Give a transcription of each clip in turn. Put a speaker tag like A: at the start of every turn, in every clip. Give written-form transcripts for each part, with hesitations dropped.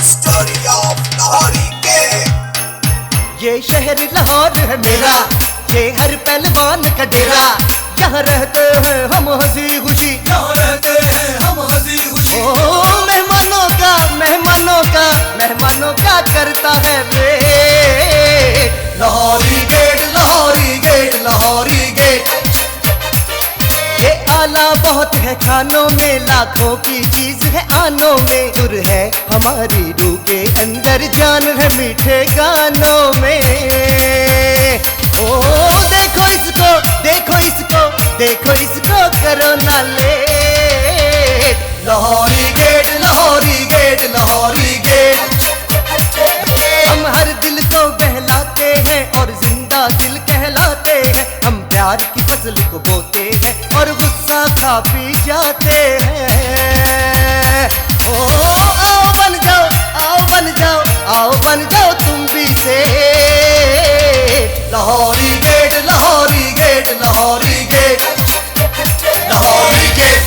A: Story of Lahori के।
B: ये शहर लाहौर है मेरा, ये हर पहलवान का डेरा। यहाँ रहते हैं हम हंसी खुशी,
A: यहाँ रहते हैं हम हंसी खुशी।
B: ओ मेहमानों का करता है wait.
A: Lahori gate, Lahori gate, Lahori gate.
B: ये आला बहुत है खानों में, लाखों की चीज है आनों में। सुर है हमारी रूह के अंदर, जान है मीठे गानों में। ओ देखो इसको, देखो इसको, देखो इसको, करो ना late.
A: Lahori gate, Lahori gate, Lahori gate.
B: हम हर दिल को बहलाते हैं और जिंदा दिल कहलाते हैं। हम प्यार की फसल को बोते हैं और गुस्सा खा पी जाते हैं। ओ आओ बन जाओ, आओ बन जाओ, आओ बन जाओ तुम भी से।
A: Lahori gate, Lahori gate, Lahori gate, Lahori gate.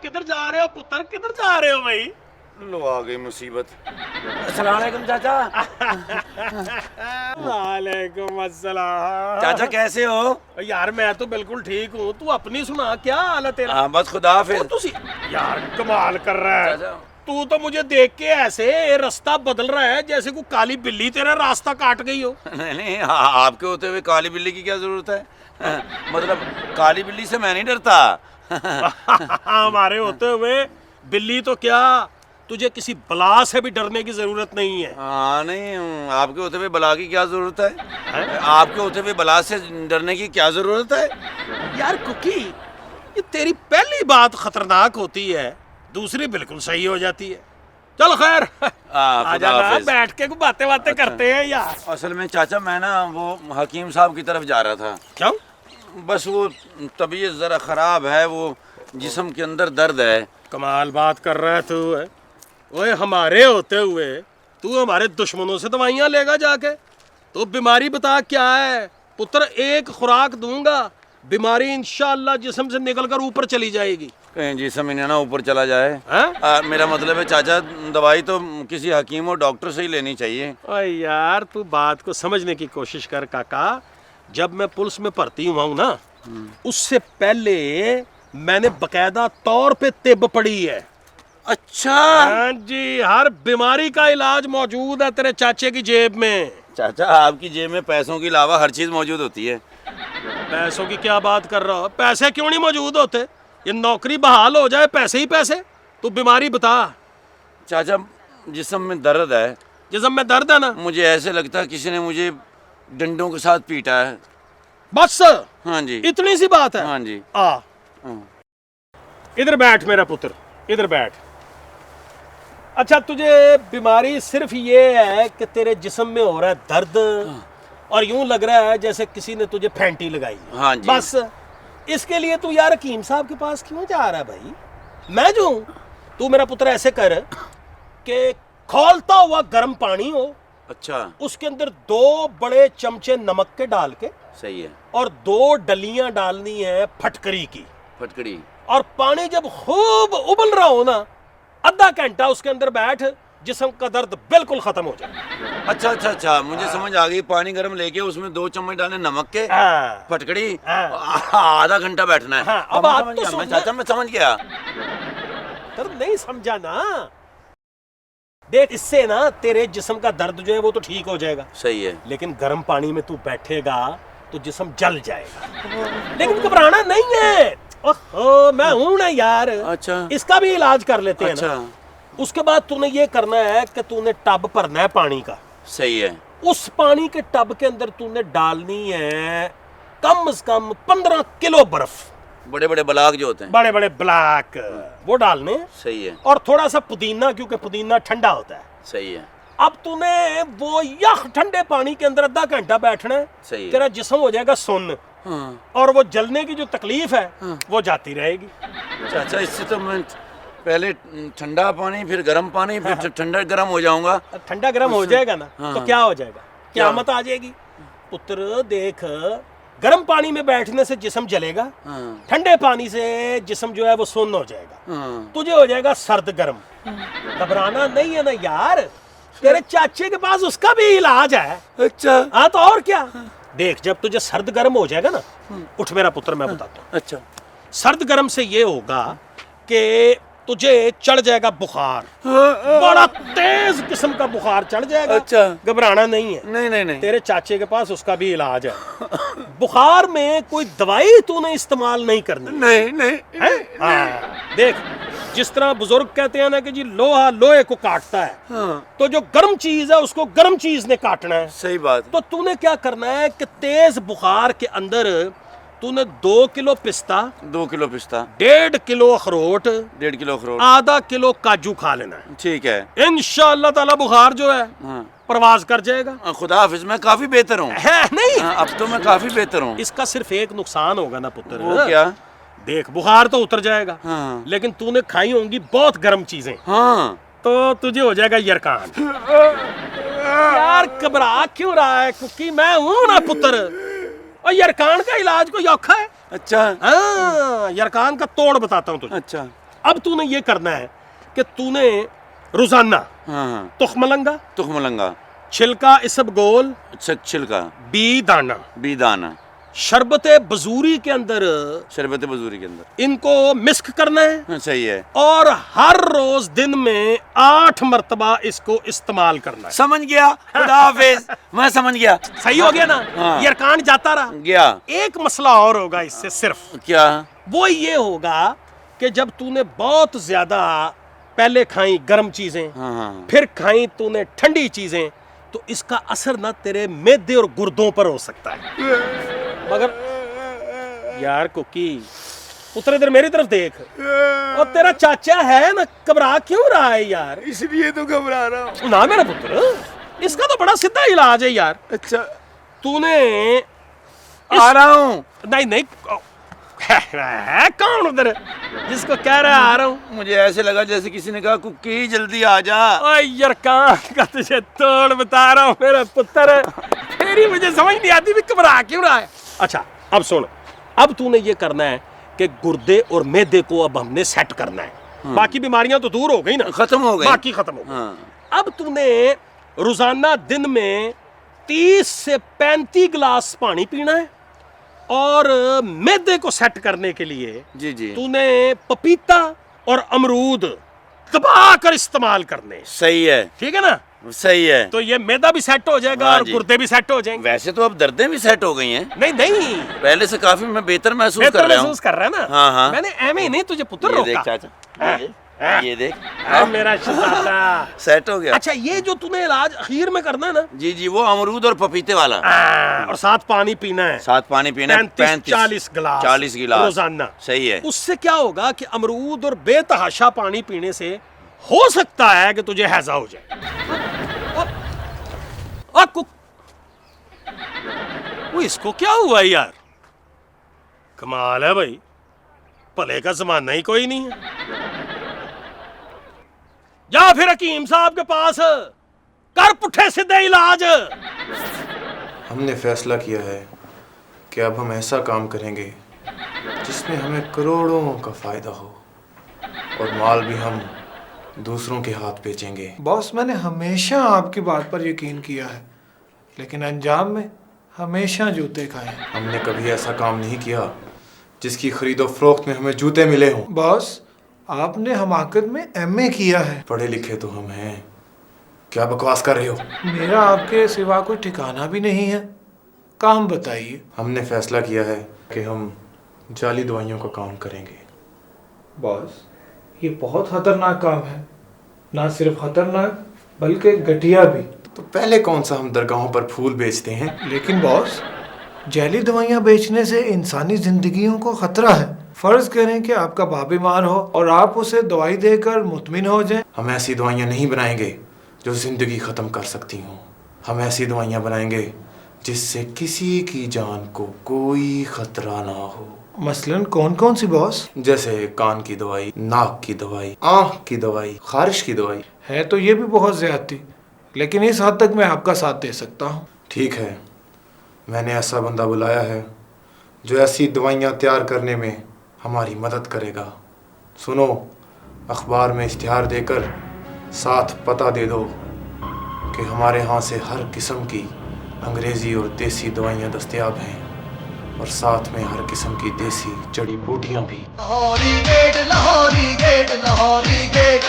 C: किधर जा रहे हो पुत्र, किधर जा रहे हो भाई?
D: लो आ गई मुसीबत।
E: अस्सलाम वालेकुम चाचा।
C: वालेकुम अस्सलाम।
D: चाचा कैसे हो?
C: यार मैं तो बिल्कुल ठीक हूँ, तू अपनी सुना, क्या हाल है तेरा?
D: हाँ बस खुदा हाफिज।
C: यार कमाल कर रहा है
D: चाचा।
C: तू तो मुझे देख के ऐसे रास्ता बदल रहा है जैसे कोई काली बिल्ली तेरा रास्ता काट गई हो।
D: नहीं नहीं, आपके होते हुए काली बिल्ली की क्या जरूरत है? मतलब काली बिल्ली से मैं नहीं डरता।
C: हमारे होते हुए बिल्ली तो क्या, तुझे किसी बला से भी डरने की जरूरत नहीं है।
D: हाँ नहीं, आपके होते हुए बला की क्या जरूरत है? आपके होते हुए बला से डरने की क्या जरूरत है?
C: यार कुकी, ये तेरी पहली बात खतरनाक होती है, दूसरी बिल्कुल सही हो जाती है। चल खैर, आ जाना, बैठ के कुछ बातें
D: अच्छा।
C: करते हैं यार।
D: असल में चाचा मैं ना वो हकीम साहब की तरफ जा रहा था।
C: क्यों?
D: बस वो तबीयत ज़रा ख़राब है, वो जिस्म के अंदर दर्द है।
C: कमाल बात कर रहा है तू। ओए हमारे होते हुए तू हमारे दुश्मनों से दवाइयाँ लेगा जाके? तो बीमारी बता क्या है पुत्र, एक खुराक दूंगा, बीमारी इंशाअल्लाह जिस्म से निकल कर ऊपर चली जाएगी।
D: कहीं जिस्म इन्हें ना ऊपर चला जाए। मेरा मतलब है चाचा, दवाई तो किसी हकीम और डॉक्टर से ही लेनी चाहिए।
C: ओए यार तू बात को समझने की कोशिश कर काका। जब मैं पुलिस में भर्ती हुआ हूँ ना, उससे पहले मैंने बकायदा तौर पे तिब पढ़ी है।
D: अच्छा?
C: हाँ जी, हर बीमारी का इलाज मौजूद है तेरे चाचे की जेब में।
D: चाचा आपकी जेब में पैसों के अलावा हर चीज मौजूद होती है।
C: पैसों की क्या बात कर रहा हो? पैसे क्यों नहीं मौजूद होते? ये नौकरी बहाल हो जाए, पैसे ही पैसे। तू बीमारी बता।
D: चाचा जिस्म में दर्द है।
C: जिस्म में दर्द है ना?
D: मुझे ऐसे लगता है किसी ने मुझे डंडों के साथ पीटा है।
C: बस?
D: हाँ जी।
C: इतनी सी बात है?
D: हाँ जी।
C: इधर बैठ मेरा पुत्र, इधर बैठ। अच्छा, तुझे बीमारी सिर्फ ये है कि तेरे जिस्म में हो रहा है दर्द और यूं लग रहा है जैसे किसी ने तुझे फैंटी लगाई।
D: हाँ जी।
C: बस इसके लिए तू यार हकीम साहब के पास क्यों जा रहा है भाई? मैं जो हूं, तू मेरा पुत्र ऐसे कर कि खौलता हुआ गर्म पानी हो।
D: अच्छा।
C: उसके अंदर 2 बड़े चमचे नमक के डाल के,
D: सही है,
C: और 2 डलियां डालनी है फटकरी की।
D: फटकड़ी।
C: और पानी जब खूब उबल रहा हो ना, आधा घंटा उसके अंदर बैठ, जिस्म का दर्द बिल्कुल खत्म हो जाए।
D: अच्छा अच्छा अच्छा, मुझे समझ आ गई। पानी गर्म लेके उसमें 2 चम्मच डाले नमक के, फटकड़ी, आधा घंटा बैठना है।
C: अब आप तो
D: मैं चाचा मैं समझ गया।
C: दर्द नहीं समझा ना? देख, इससे ना तेरे जिस्म का दर्द जो है वो तो ठीक हो जाएगा।
D: सही है।
C: लेकिन गर्म पानी में तू बैठेगा तो जिस्म जल जाएगा। लेकिन घबराना नहीं है। ओहो, मैं हूं ना यार।
D: अच्छा।
C: इसका भी इलाज कर लेते हैं
D: अच्छा।
C: ना। उसके बाद तूने ये करना है कि तूने टब भरना है पानी का।
D: सही है।
C: उस पानी के टब के अंदर तूने डालनी है कम से कम 15 किलो बर्फ।
D: बड़े बड़े ब्लाक जो होते हैं।
C: बड़े बड़े ब्लैक वो डालने।
D: सही है।
C: और थोड़ा सा पुदीना, क्योंकि पुदीना ठंडा होता है।
D: सही है।
C: अब तूने वो यख ठंडे पानी के अंदर आधा घंटा बैठना है।
D: सही है।
C: तेरा जिस्म हो जाएगा सुन्न।
D: हाँ।
C: और वो जलने की जो तकलीफ है वो जाती रहेगी।
D: चाचा इससे तो मैं पहले ठंडा पानी, फिर गर्म पानी, फिर ठंडा गर्म हो जाऊंगा।
C: ठंडा गर्म हो जाएगा ना
D: हाँ।
C: तो क्या हो जाएगा, क़यामत आ जाएगी। पुत्र देख, गर्म पानी में बैठने से जिस्म जलेगा,
D: हाँ।
C: ठंडे पानी से जिस्म जो है वो सुन्न हो जाएगा।
D: हाँ।
C: तुझे हो जाएगा सर्द गर्म। घबराना नहीं है ना यार, तेरे चाचे के पास उसका भी इलाज है।
D: अच्छा।
C: हाँ तो और क्या। देख, जब तुझे सर्द गर्म हो जाएगा ना, उठ मेरा पुत्र, मैं बताता हूँ।
D: अच्छा।
C: सर्द गर्म से ये होगा कि तुझे चढ़ जाएगा बुखार, बड़ा तेज किस्म का बुखार चढ़ जाएगा।
D: अच्छा।
C: घबराना नहीं है।
D: नहीं नहीं नहीं।
C: तेरे चाचे के पास उसका भी इलाज है। बुखार में कोई दवाई तूने इस्तेमाल नहीं करनी।
D: नहीं नहीं।
C: है? हाँ। देख, जिस तरह बुजुर्ग कहते हैं ना कि जी लोहा लोहे को काटता है,
D: हाँ।
C: तो जो गर्म चीज है उसको गर्म चीज ने काटना है।
D: सही बात।
C: तो तूने क्या करना है कि तेज बुखार के अंदर तूने 2 किलो पिस्ता,
D: 2 किलो पिस्ता,
C: 1.5 किलो अखरोट,
D: 1.5 किलो अखरोट,
C: आधा किलो काजू खा लेना है।
D: ठीक है।
C: इंशाअल्लाह ताला बुखार जो है
D: हाँ।
C: परवाज कर जाएगा।
D: खुदा हाफिज, मैं काफी बेहतर हूँ।
C: है नहीं?
D: अब तो मैं काफी बेहतर हूँ।
C: इसका सिर्फ एक नुकसान होगा ना पुत्र।
D: वो क्या?
C: देख, बुखार तो उतर जाएगा,
D: हाँ।
C: लेकिन तूने खाई होंगी बहुत गर्म चीजें,
D: हाँ।
C: तो तुझे हो जाएगा यरकान। यार घबरा क्यों रहा है कुकी, मैं हूं ना पुत्र। और यरकान का इलाज कोई औखा है?
D: अच्छा।
C: हाँ, यरकान का तोड़ बताता हूँ तुझे।
D: अच्छा।
C: अब तूने ये करना है कि तूने रोजाना
D: हाँ।
C: तुखमलंगा,
D: तुखमलंगा,
C: छिलका इसबगोल,
D: छिलका,
C: बी दाना,
D: बीदाना,
C: शरबत बजूरी के अंदर
D: शरबत बजूरी के अंदर
C: इनको मिस्क करना है।
D: हाँ, सही है।
C: और हर रोज दिन में 8 मरतबा इसको इस्तेमाल करना है।
D: समझ गया। खुदा हाफिज, मैं समझ गया।
C: सही हो गया ना?
D: हाँ।
C: यरकान जाता रहा।
D: गया।
C: एक मसला और होगा इससे, सिर्फ
D: क्या?
C: वो ये होगा कि जब तूने बहुत ज्यादा पहले खाई गर्म चीजें,
D: हाँ हाँ।
C: फिर खाई तूने ठंडी चीजें, तो इसका असर ना तेरे मैदे और गुर्दों पर हो सकता है। मगर यार कुकी, पुत्र इधर मेरी तरफ देख। और तेरा चाचा है ना, घबरा क्यों रहा है यार?
D: इसलिए तो घबरा रहा हूँ
C: ना मेरा पुत्र, इसका तो बड़ा सीधा इलाज है यार।
D: अच्छा।
C: तूने
D: आ रहा हूँ।
C: नहीं नहीं, है कौन उधर जिसको कह रहा है आ रहा हूँ?
D: मुझे ऐसे लगा जैसे किसी ने कहा कुकी जल्दी आ जा।
C: ओए यरकान का तुझे तोड़ बता रहा हूँ मेरा पुत्र, तेरी मुझे समझ नहीं आती भी घबरा क्यों रहा है। अच्छा अब सुन, अब तूने ये करना है कि गुर्दे और मैदे को अब हमने सेट करना है। बाकी बीमारियां तो दूर हो गई ना,
D: खत्म हो गई।
C: बाकी खत्म हो गई।
D: हाँ।
C: अब तूने रोजाना दिन में 30 से 35 गिलास पानी पीना है। और मैदे को सेट करने के लिए
D: जी जी।
C: तूने पपीता और अमरूद दबा कर इस्तेमाल करने।
D: सही है।
C: ठीक है ना?
D: सही है।
C: तो ये मैदा भी सेट हो जाएगा
D: हाँ
C: और
D: जी।
C: गुर्दे भी सेट हो जाएंगे।
D: वैसे तो अब दर्दें भी सेट हो गई हैं।
C: नहीं नहीं,
D: पहले से काफी मैं बेहतर महसूस
C: बेहतर
D: कर रहा हूँ।
C: महसूस कर रहा है ना?
D: हाँ हाँ।
C: मैंने एम ही नहीं तुझे पुत्र
D: ये देख
C: रोका।
D: चाचा, ये देख,
C: मेरा शहजादा।
D: सेट हो गया।
C: अच्छा, ये जो तूने इलाज अखीर में करना है ना,
D: जी जी, वो अमरूद और पपीते वाला।
C: और साथ पानी पीना है,
D: साथ पानी पीना।
C: 35-40 गिलास
D: 40 गिलास
C: रोजाना।
D: सही है।
C: उससे क्या होगा कि अमरूद और बेतहाशा पानी पीने से हो सकता है कि तुझे हैजा हो जाए। वो इसको क्या हुआ यार? कमाल है भाई, भले का जमाना ही कोई नहीं है। जा फिर हकीम साहब के पास, कर पुट्ठे सीधे इलाज।
F: हमने फैसला किया है कि अब हम ऐसा काम करेंगे जिसमें हमें करोड़ों का फायदा हो और माल भी हम दूसरों के हाथ बेचेंगे।
G: बॉस, मैंने हमेशा आपकी बात पर यकीन किया है, लेकिन अंजाम में हमेशा जूते खाए।
F: हमने कभी ऐसा काम नहीं किया जिसकी खरीदो फरोख्त में हमें जूते मिले हों।
G: बॉस, आपने हमाकत में एमए किया है।
F: पढ़े लिखे तो हम हैं, क्या बकवास कर रहे हो?
G: मेरा आपके सिवा कोई ठिकाना भी नहीं है, काम बताइए।
F: हमने फैसला किया है कि हम जाली दवाइयों का काम करेंगे।
G: बॉस, ये बहुत खतरनाक काम है, ना सिर्फ खतरनाक बल्कि घटिया भी।
F: तो पहले कौन सा हम दरगाहों पर फूल बेचते हैं?
G: लेकिन बॉस, जैली दवाइयाँ बेचने से इंसानी जिंदगियों को खतरा है। फर्ज करें कि आपका बाप बीमार हो और आप उसे दवाई देकर मुतमिन हो जाएं।
F: हम ऐसी दवाइयाँ नहीं बनाएंगे जो ज़िंदगी ख़त्म कर सकती हों। हम ऐसी दवाइयाँ बनाएंगे जिससे किसी की जान को कोई ख़तरा ना हो।
G: मसलन कौन कौन सी बॉस?
F: जैसे कान की दवाई, नाक की दवाई, आँख की दवाई, खारिश की दवाई।
G: है तो ये भी बहुत ज़्यादती, लेकिन इस हद तक मैं आपका साथ दे सकता हूँ।
F: ठीक है, मैंने ऐसा बंदा बुलाया है जो ऐसी दवाइयाँ तैयार करने में हमारी मदद करेगा। सुनो, अखबार में इश्तिहार देकर साथ पता दे दो कि हमारे यहाँ से हर किस्म की अंग्रेज़ी और देसी दवाइयाँ दस्तयाब हैं, और साथ में हर किस्म की देसी जड़ी बूटियाँ भी।
A: Lahori gate Lahori gate Lahori gate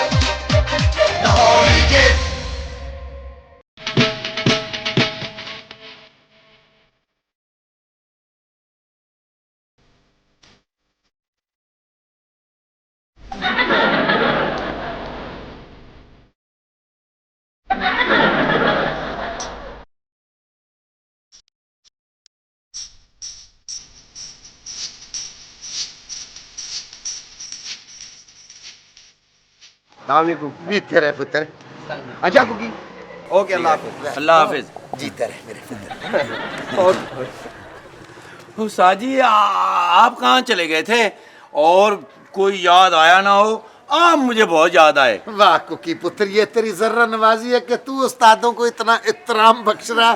A: Lahori gate.
H: जीते रहे पुत्र। अच्छा कुकी, ओके, अल्लाह हाफिज।
D: अल्लाह हाफिज।
H: जीते रहे मेरे पुत्र। और
D: उस्ताद जी आप कहाँ चले गए थे और कोई याद आया ना हो? आप मुझे बहुत याद आए।
H: वाह कुकी पुत्र, ये तेरी जर्रा नवाजी है कि तू उस्तादों को इतना इत्तराम बख्श रहा।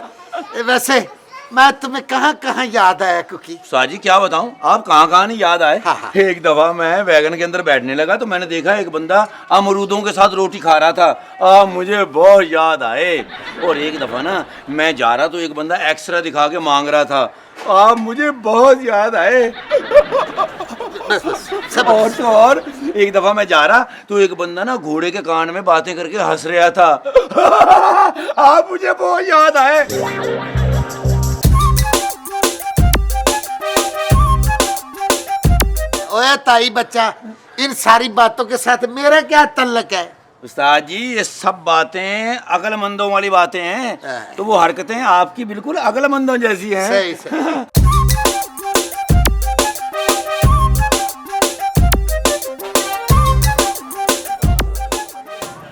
H: वैसे मैं तुम्हें कहाँ कहाँ याद आया कुकी?
D: उस्ताद जी क्या बताऊं, आप कहाँ कहाँ नहीं याद आए।
H: हाँ, हाँ।
D: एक दफा मैं वैगन के अंदर बैठने लगा तो मैंने देखा एक बंदा अमरूदों के साथ रोटी खा रहा था। आप मुझे बहुत याद आए। और एक दफा ना मैं जा रहा तो एक बंदा एक्सरा दिखा के मांग रहा था। आप मुझे बहुत याद आए।
H: सब
D: और तो और एक दफा मैं जा रहा तो एक बंदा ना घोड़े के कान में बातें करके हंस रहा था। आप मुझे बहुत याद आए।
H: ओए ताई बच्चा, इन सारी बातों के साथ मेरा क्या तल्लक है?
D: उस्ताद जी ये सब बातें अक्लमंदों वाली बातें हैं, तो वो हरकतें आपकी बिल्कुल अक्लमंदों जैसी हैं।
H: सही सही।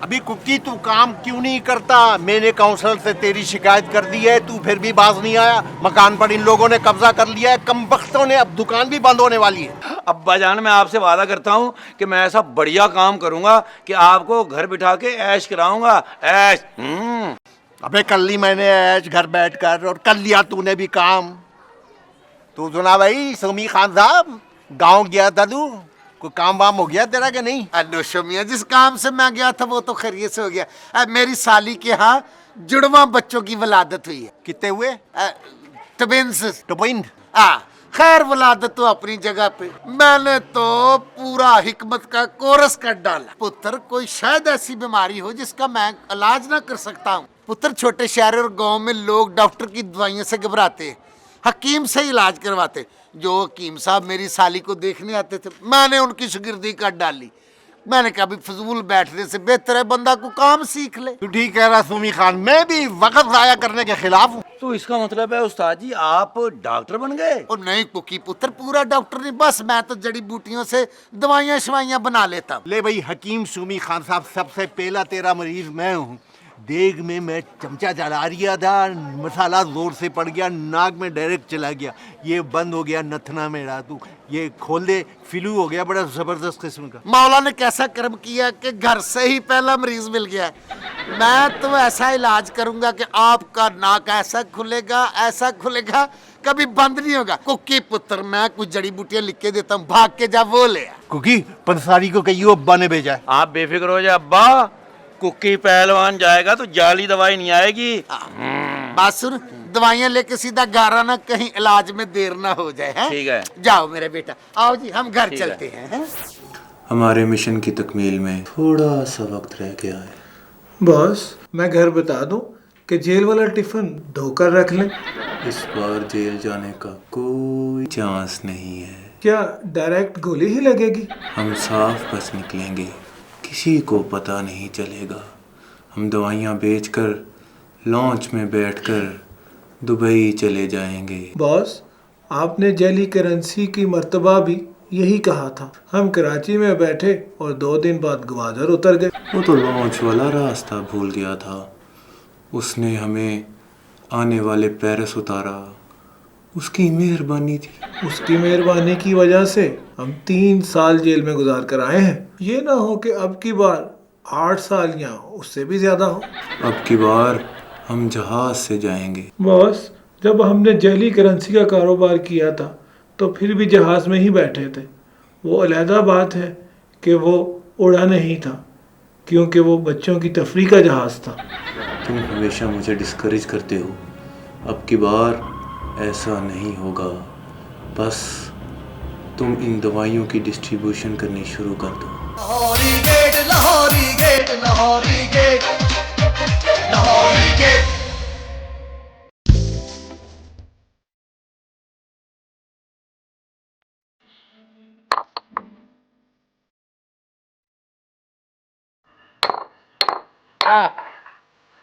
I: अभी कुकी तू काम क्यों नहीं करता? मैंने काउंसलर से तेरी शिकायत कर दी है, तू फिर भी बाज नहीं आया। मकान पर इन लोगों ने कब्जा कर लिया है, कमबख्तों ने, अब दुकान भी बंद होने वाली है।
D: अब्बा जान मैं आपसे वादा करता हूँ कि मैं ऐसा बढ़िया काम करूंगा कि आपको घर बिठा के ऐश कराऊंगा। ऐश।
I: अबे कर ली मैंने ऐश घर बैठकर, और कर लिया तूने भी काम। तू सुना भाई सुमी खान साहब, गाँव गया था तू, कोई काम वाम हो गया तेरा कि नहीं?
H: अनुशो मियां, जिस काम से मैं गया था वो तो खैरियत से हो गया। अब मेरी साली के यहाँ जुड़वा बच्चों की वलादत हुई है।
I: कितने हुए?
H: ट्विंस।
I: ट्विन?
H: खैर वलादत तो अपनी जगह पे, मैंने तो पूरा हिकमत का कोरस कर डाला। पुत्र कोई शायद ऐसी बीमारी हो जिसका मैं इलाज ना कर सकता हूँ। पुत्र छोटे शहर और गांव में लोग डॉक्टर की दवाइयों से घबराते हैं, हकीम से इलाज करवाते। जो हकीम साहब मेरी साली को देखने आते थे, मैंने उनकी शागिर्दी कर डाली। मैंने कहा भी फजूल बैठने से बेहतर है बंदा को काम सीख ले।
I: तू ठीक कह रहा सुमी खान, मैं भी वक्त जाया करने के खिलाफ हूँ।
D: तो इसका मतलब है उस्ताद जी आप डॉक्टर बन गए?
H: और नहीं कुकी पुत्र, पूरा डॉक्टर नहीं, बस मैं तो जड़ी बूटियों से दवाइयाँ शवाइयाँ बना लेता हूँ।
I: ले भाई हकीम सुमी खान साहब, सबसे पहला तेरा मरीज मैं हूँ। देग में मैं चमचा चला रिया था, मसाला जोर से पड़ गया, नाक में डायरेक्ट चला गया, ये बंद हो गया नथना मेरा। तू ये खोल दे, फ्लू हो गया बड़ा जबरदस्त किस्म का।
H: मौला ने कैसा कर्म किया कि घर से ही पहला मरीज मिल गया। मैं तो ऐसा इलाज करूंगा कि आपका नाक ऐसा खुलेगा कभी बंद नहीं होगा। कुकी पुत्र मैं कुछ जड़ी बूटियां लिख के देता हूँ, भाग के जा वो ले आ।
I: क्योंकि पंसारी को कहियो अब्बा ने भेजा है।
D: आप बेफिक्र हो जाए अब्बा, कुकी पहलवान जाएगा तो जाली दवाई नहीं आएगी।
H: बात सुन, दवाइयाँ लेके सीधा घर आना, कहीं इलाज में देर ना हो जाए। है?
D: ठीक है।
H: जाओ मेरे बेटा, आओ जी हम घर चलते हैं।
F: हमारे मिशन की तकमील में थोड़ा सा वक्त रह गया है।
G: बॉस मैं घर बता दूं कि जेल वाला टिफिन धोकर रख लें।
F: इस बार जेल जाने का कोई चांस नहीं है।
G: क्या डायरेक्ट गोली ही लगेगी?
F: हम साफ बस निकलेंगे, किसी को पता नहीं चलेगा। हम दवाइयाँ बेचकर लॉन्च में बैठकर दुबई चले जाएंगे।
G: बॉस आपने जेली करेंसी की मर्तबा भी यही कहा था। हम कराची में बैठे और 2 दिन बाद ग्वादर उतर गए।
F: वो तो लॉन्च वाला रास्ता भूल गया था। उसने हमें आने वाले पेरिस उतारा, उसकी मेहरबानी थी।
G: उसकी मेहरबानी की वजह से हम 3 साल जेल में गुजार कर आए हैं। ये ना हो कि अब की बार 8 साल या उससे भी ज्यादा हो।
F: अब की बार हम जहाज से जाएंगे।
G: बॉस, जब हमने जैली करेंसी का कारोबार किया था तो फिर भी जहाज में ही बैठे थे। वो अलहदा बात है कि वो उड़ा नहीं था, क्योंकि वो बच्चों की तफरीह का जहाज था।
F: तुम हमेशा मुझे डिस्करेज करते हो। अब की बार ऐसा नहीं होगा। बस तुम इन दवाइयों की डिस्ट्रीब्यूशन करनी शुरू कर दो।
A: Lahori gate Lahori gate Lahori gate Lahori gate.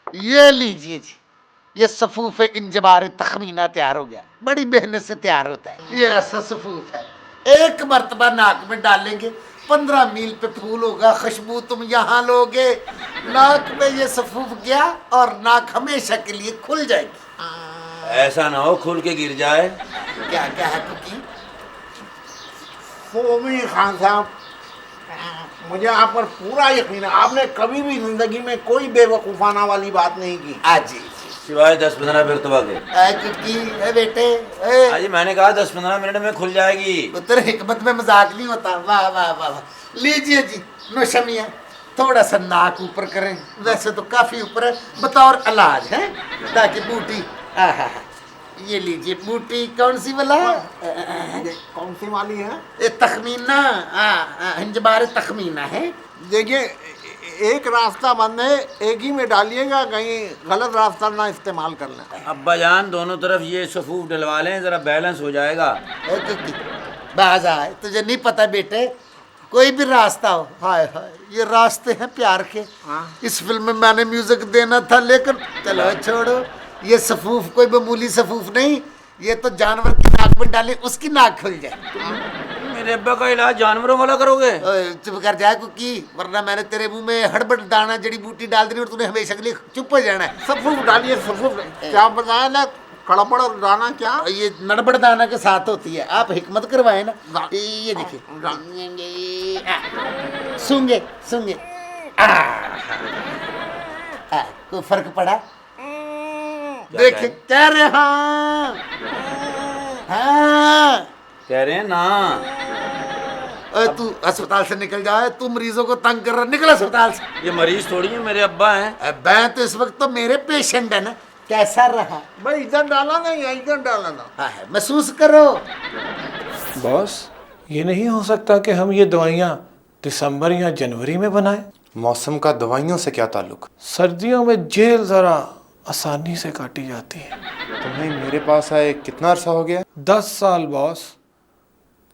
H: ये लीजिए जी, ये सफूफ इंजबार तखमीना तैयार हो गया। बड़ी मेहनत से तैयार होता है। ये ऐसा सफूफ है, एक मर्तबा नाक में डालेंगे 15 मील पे फूल होगा, खुशबू तुम यहाँ लोगे। नाक में ये सफूफ गया और नाक हमेशा के लिए खुल जाएगी।
D: ऐसा ना हो खुल के गिर जाए।
H: क्या क्या है कुकी?
I: सोमी खान साहब, मुझे आप पर पूरा यकीन है, आपने कभी भी जिंदगी में कोई बेवकूफ़ाना वाली बात नहीं की।
H: आजी
D: सिवाय 10-15 मरतबा के।
H: कुकी है बेटे। ए,
D: अजी मैंने कहा 10-15 मिनट में खुल जाएगी।
H: पुत्र, हिकमत में मजाक नहीं होता। वाह वाह वाह वाह। लीजिए जी नौशमिया, थोड़ा सा नाक ऊपर करें, वैसे तो काफी ऊपर है, बतौर इलाज है, ताकि बूटी। आहा, ये लीजिए बूटी। कौन सी वाला?
I: कौन सी वाली है?
H: ये तखमीना, इंजबार तखमीना है।
I: देखिए, एक रास्ता बंद है, एक ही में डालिएगा, कहीं गलत रास्ता ना इस्तेमाल कर लें।
D: अब्बा जान दोनों तरफ ये सफूफ डलवा लें, जरा बैलेंस हो जाएगा।
H: बाज आए, तुझे नहीं पता बेटे, कोई भी रास्ता हो। हाय हाय, ये रास्ते हैं प्यार के। इस फिल्म में मैंने म्यूजिक देना था, लेकिन चलो छोड़ो। ये सफूफ कोई मामूली सफूफ नहीं, ये तो जानवर की नाक में डाले उसकी नाक खुल जाए।
D: मेरे अब्बा का इलाज जानवरों वाला करोगे?
H: चुप कर जाए कुकी, वरना मैंने तेरे मुंह में हड़बड़ दाना जड़ी बूटी डाल देनी और तूने हमेशा के लिए चुप हो जाना है।
I: सफूफ डालिए, सफूफ। क्या बताया ना, कड़बड़ दाना? क्या
H: ये नड़बड़ दाना के साथ होती है, आप हिकमत करवाए ना। ये देखिए, सूंगे सूंगे। कोई फर्क पड़ा? देखिए कह रहे हाँ।
D: कह रहे हैं ना।
H: तू अस्पताल से निकल जाए, तू मरीजों को तंग कर रहा, निकल अस्पताल से।
D: ये मरीज थोड़ी है, मेरे अब्बा हैं।
H: मैं तो इस वक्त तो मेरे पेशेंट है ना। कैसा रहा
I: भाई? इधर डाला ना या इधर डाला ना?
H: हाँ, महसूस करो।
G: बॉस, ये नहीं हो सकता कि हम ये दवाइयाँ दिसंबर या जनवरी में बनाएं।
F: मौसम का दवाइयों से क्या ताल्लुक?
G: सर्दियों में जेल ज़रा आसानी से काटी जाती है।
F: तुम्हें मेरे पास आए कितना अरसा हो गया?
G: 10 साल बॉस,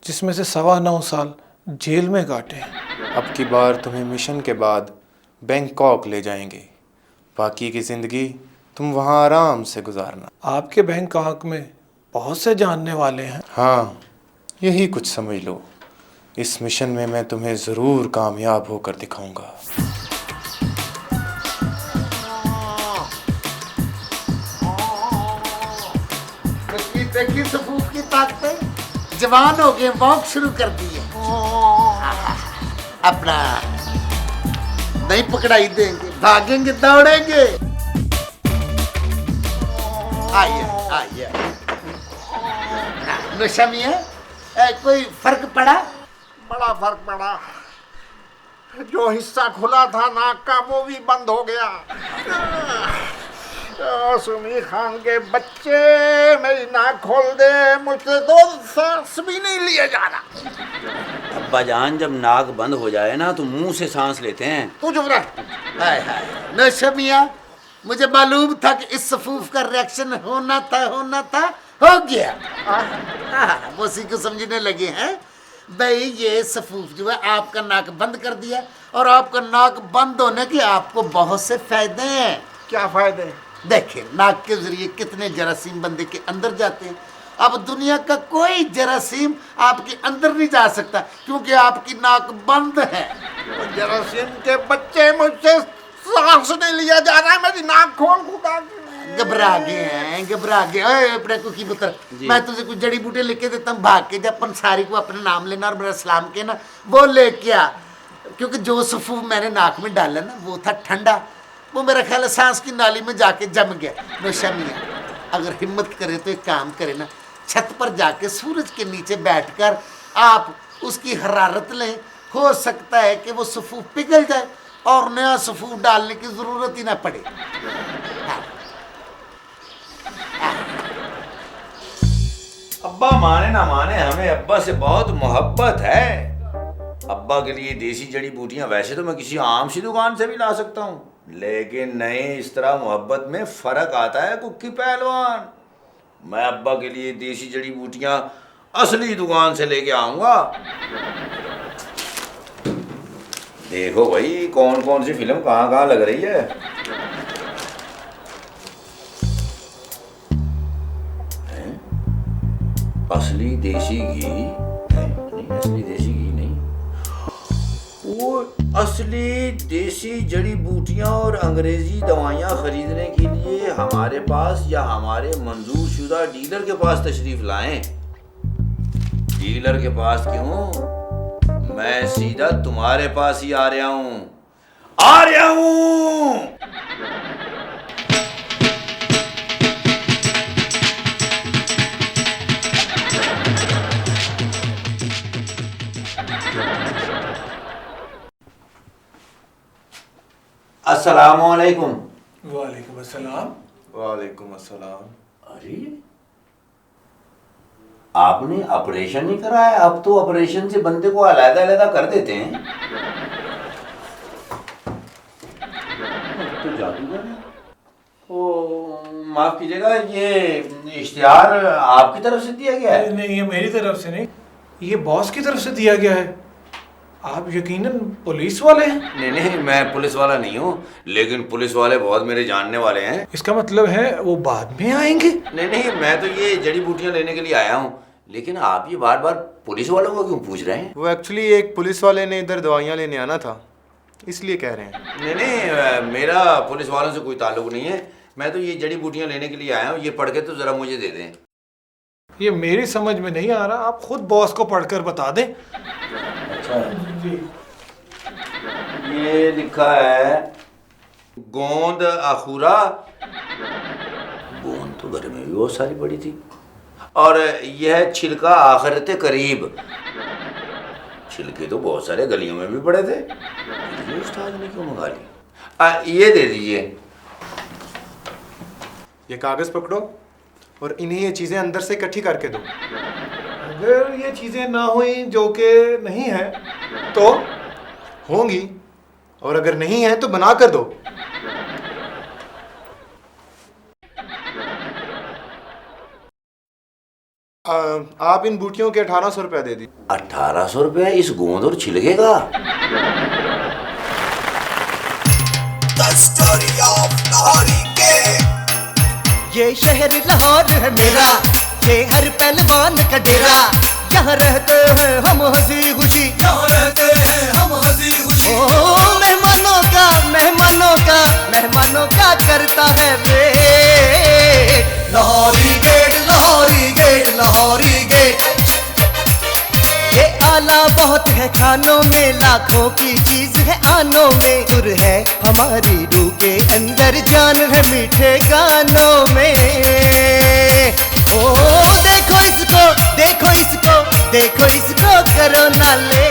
G: जिसमें से 9.25 साल जेल में काटे हैं।
F: अब की बार तुम्हें मिशन के बाद बैंकॉक ले जाएंगे। बाकी की ज़िंदगी तुम वहाँ आराम से गुजारना।
G: आपके बैंकॉक में बहुत से जानने वाले हैं।
F: हाँ, यही कुछ समझ लो। इस मिशन में मैं तुम्हें ज़रूर कामयाब होकर दिखाऊंगा।
H: देखिए सफूफ की ताकत, जवान हो गए, वॉक शुरू कर दी है। अपना नहीं पकड़ाई देंगे, भागेंगे दौड़ेंगे। आइए आइए। नौशमिया, कोई फर्क पड़ा?
I: बड़ा फर्क पड़ा। जो हिस्सा खुला था नाक का वो भी बंद हो गया। सुमी खान के बच्चे मेरी नाक खोल दे, मुझसे 2 सांस भी नहीं लिया जा रहा।
D: अब्बा जान, जब नाक बंद हो जाए ना तो मुंह से सांस लेते हैं।
I: तू चुप रह।
H: हाय हाय नौशमिया, मुझे मालूम था कि इस सफूफ का रिएक्शन होना था, हो गया। वो उसी को समझने लगे हैं। भाई ये सफूफ जो है आपका नाक बंद कर दिया, और आपका नाक बंद होने के आपको बहुत से फायदे हैं।
I: क्या फायदे?
H: देखिए, नाक के जरिए कितने जरासीम बंदे के अंदर जाते हैं। अब दुनिया का कोई जरासीम आपके अंदर नहीं जा सकता क्योंकि आपकी नाक बंद है।
I: जरासीम के बच्चे, मुझसे सांस नहीं लिया जा रहा है, मेरी नाक खोल खुदा की।
H: घबरा गए हैं, घबरा गए। ओए अपने कुकी पुत्र, मैं तुझे कुछ जड़ी बूटी लिख के देता हूँ, भाग के जब पंसारी को अपना नाम लेना और मेरा सलाम के ना वो लेके आ, क्योंकि जो सफू मैंने नाक में डाला ना वो था ठंडा, वो मेरा ख्याल है सांस की नाली में जाके जम गया। नौशा मियां, अगर हिम्मत करे तो एक काम करे ना, छत पर जाके सूरज के नीचे बैठकर आप उसकी हरारत लें, हो सकता है कि वो सफू पिघल जाए और नया सफू डालने की जरूरत ही ना पड़े।
D: अब्बा माने ना माने, हमें अब्बा से बहुत मोहब्बत है। अब्बा के लिए देसी जड़ी बूटियां वैसे तो मैं किसी आम सी दुकान से भी ला सकता हूँ, लेकिन नहीं, इस तरह मोहब्बत में फर्क आता है कुक्की पहलवान। मैं अब्बा के लिए देसी जड़ी बूटियां असली दुकान से लेके आऊंगा। देखो भाई कौन कौन सी फिल्म कहाँ कहाँ लग रही है। असली देसी घी नहीं, असली देसी घी नहीं, वो असली देसी जड़ी बूटियां और अंग्रेजी दवाइयां खरीदने के लिए हमारे पास या हमारे मंजूर शुदा डीलर के पास तशरीफ लाएं। डीलर के पास क्यों, मैं सीधा तुम्हारे पास ही आ रहा हूं। अस्सलामुअलैकुम।
G: वालेकुम अस्सलाम।
F: वालेकुम अस्सलाम।
D: अरे आपने ऑपरेशन नहीं कराया, अब तो ऑपरेशन से बंदे को अलग-अलग कर देते हैं। तो जादूगर है। ओ माफ कीजिएगा, ये इश्तिहार आपकी तरफ से दिया गया है?
G: नहीं, ये मेरी तरफ से नहीं, ये बॉस की तरफ से दिया गया है। आप यकीनन पुलिस वाले हैं?
D: नहीं, मैं पुलिस वाला नहीं हूँ, लेकिन पुलिस वाले बहुत मेरे जानने वाले हैं।
G: इसका मतलब है वो बाद में आएंगे?
D: नहीं, मैं तो ये जड़ी बूटियां लेने के लिए आया हूँ, लेकिन आप ये बार बार पुलिस वालों को क्यों पूछ रहे हैं?
F: वो एक्चुअली एक पुलिस वाले ने इधर दवाइयाँ लेने आना था, इसलिए कह रहे हैं।
D: नहीं, मेरा पुलिस वालों से कोई ताल्लुक नहीं है, मैं तो ये जड़ी बूटियां लेने के लिए आया हूँ। ये पढ़ के तो जरा मुझे दे दें।
G: ये मेरी समझ में नहीं आ रहा, आप खुद बॉस को पढ़कर बता दें।
D: अच्छा
G: जी,
D: ये लिखा है गोंद अखुरा। गोंद तो घर में भी बहुत सारी पड़ी थी। और यह छिलका आखिरत करीब। छिलके तो बहुत सारे गलियों में भी पड़े थे, ये उस्ताद ने क्यों मंगा ली? ये दे दीजिए।
F: ये कागज पकड़ो और इन्हें ये चीजें अंदर से इकट्ठी करके दो।
G: अगर ये चीजें ना हुई जो कि नहीं है तो?
F: होंगी, और अगर नहीं है तो बना कर दो। आप इन बूटियों के 1800 रुपया दे दी।
D: 1800 रुपया इस गोंद और छिलके का?
B: ये शहर लाहौर है मेरा, ये हर पहलवान का डेरा, यहाँ रहते हैं हम हंसी खुशी,
A: यहाँ रहते हैं हम हंसी खुशी।
B: ओ मेहमानों का करता है वे।
A: Lahori gate, Lahori gate, Lahori gate.
B: ये आला बहुत है खानों में, लाखों की चीज है आनों में, सुर है हमारी रूह के अंदर, जान है मीठे गानों में। ओ देखो इसको, देखो इसको, देखो इसको, करो ना ले।